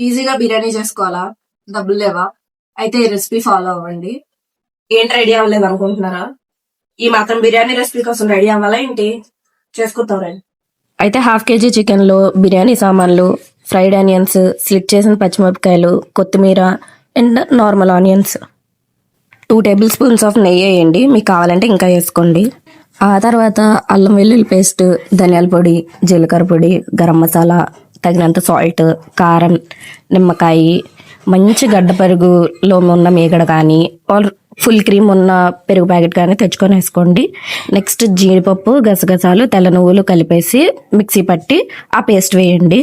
ఈజీగా బిర్యానీ చేసుకోవాలా, డబ్బులు లేవా? అయితే ఈ రెసిపీ ఫాలో అవ్వండి. ఏంటి రెడీ అవ్వలేదు అనుకుంటున్నారా? ఈ మాత్రం బిర్యానీ రెసిపీ కోసం రెడీ అవ్వాలా ఏంటి? చేసుకుంటాం రండి. అయితే హాఫ్ కేజీ చికెన్లో బిర్యానీ సామాన్లు, ఫ్రైడ్ ఆనియన్స్, స్లిట్ చేసిన పచ్చిమిరపకాయలు, కొత్తిమీర and normal onions, 2 table spoons of నెయ్యి వేయండి. మీకు కావాలంటే ఇంకా వేసుకోండి. ఆ తర్వాత అల్లం వెల్లుల్లి పేస్ట్, ధనియాల పొడి, జీలకర్ర పొడి, గరం మసాలా, తగినంత సాల్ట్, కారం, నిమ్మకాయ, మంచి గడ్డ పెరుగులో ఉన్న మీగడ కానీ ఆర్ ఫుల్ క్రీమ్ ఉన్న పెరుగు ప్యాకెట్ కానీ తెచ్చుకొని వేసుకోండి. నెక్స్ట్ జీడిపప్పు, గసగసాలు, తెల్ల నువ్వులు కలిపేసి మిక్సీ పట్టి ఆ పేస్ట్ వేయండి.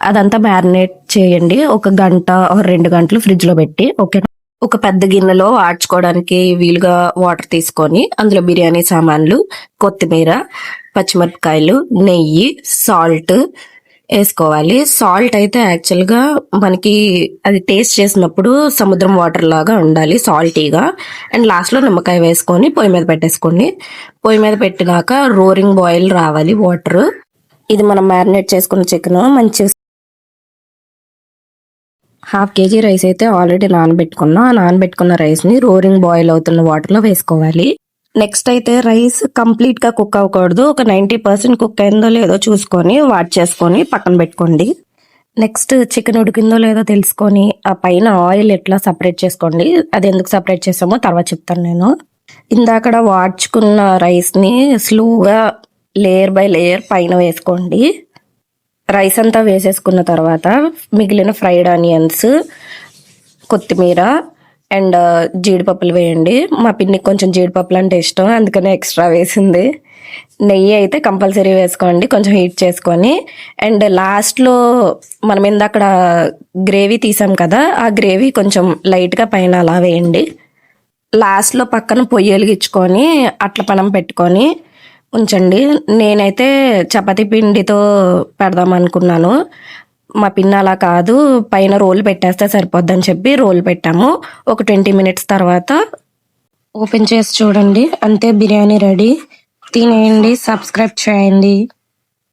అదంతా మ్యారినేట్ చేయండి 1 గంట 2 గంటలు ఫ్రిడ్జ్లో పెట్టి. ఓకే, ఒక పెద్ద గిన్నెలో ఆడ్చుకోవడానికి వీలుగా వాటర్ తీసుకొని అందులో బిర్యానీ సామాన్లు, కొత్తిమీర, పచ్చిమిరపకాయలు, నెయ్యి, సాల్ట్ వేసుకోవాలి. సాల్ట్ అయితే యాక్చువల్గా మనకి అది టేస్ట్ చేసినప్పుడు సముద్రం వాటర్ లాగా ఉండాలి, సాల్టీగా. అండ్ లాస్ట్లో నిమ్మకాయ వేసుకొని పొయ్యి మీద పెట్టేసుకోండి. పొయ్యి మీద పెట్టినాక రోరింగ్ బాయిల్ రావాలి వాటర్. ఇది మనం మ్యారినేట్ చేసుకున్న చికెన్ మంచి హాఫ్ కేజీ రైస్ అయితే ఆల్రెడీ నానబెట్టుకున్న రైస్ని రోరింగ్ బాయిల్ అవుతున్న వాటర్లో వేసుకోవాలి. నెక్స్ట్ అయితే రైస్ కంప్లీట్గా కుక్ అవ్వకూడదు, ఒక 90% కుక్ అయిందో లేదో చూసుకొని వాట్ చేసుకొని పక్కన పెట్టుకోండి. నెక్స్ట్ చికెన్ ఉడికిందో లేదో తెలుసుకొని ఆ పైన ఆయిల్ ఎట్లా సపరేట్ చేసుకోండి. అది ఎందుకు సపరేట్ చేసామో తర్వాత చెప్తాను నేను. ఇందాకడ వాడ్చుకున్న రైస్ని స్లోగా లేయర్ బై లేయర్ పైన వేసుకోండి. రైస్ అంతా వేసేసుకున్న తర్వాత మిగిలిన ఫ్రైడ్ ఆనియన్స్, కొత్తిమీర అండ్ జీడిపప్పులు వేయండి. మా పిన్నికి కొంచెం జీడిపప్పులు అంటే ఇష్టం, అందుకనే ఎక్స్ట్రా వేసింది. నెయ్యి అయితే కంపల్సరీ వేసుకోండి, కొంచెం హీట్ చేసుకొని. అండ్ లాస్ట్లో మనం ఇందాక గ్రేవీ తీసాం కదా, ఆ గ్రేవీ కొంచెం లైట్గా పైన అలా వేయండి. లాస్ట్లో పక్కన పొయ్యి వెలిగించుకొని అట్ల పనం పెట్టుకొని ఉంచండి. నేనైతే చపాతీ పిండితో పెడదాం అనుకున్నాను. మా పిన్న అలా కాదు, పైన రోల్ పెట్టేస్తే సరిపోద్దని చెప్పి రోల్ పెట్టాము. ఒక 20 మినిట్స్ తర్వాత ఓపెన్ చేసి చూడండి, అంతే బిర్యానీ రెడీ. తినేయండి, సబ్స్క్రైబ్ చేయండి.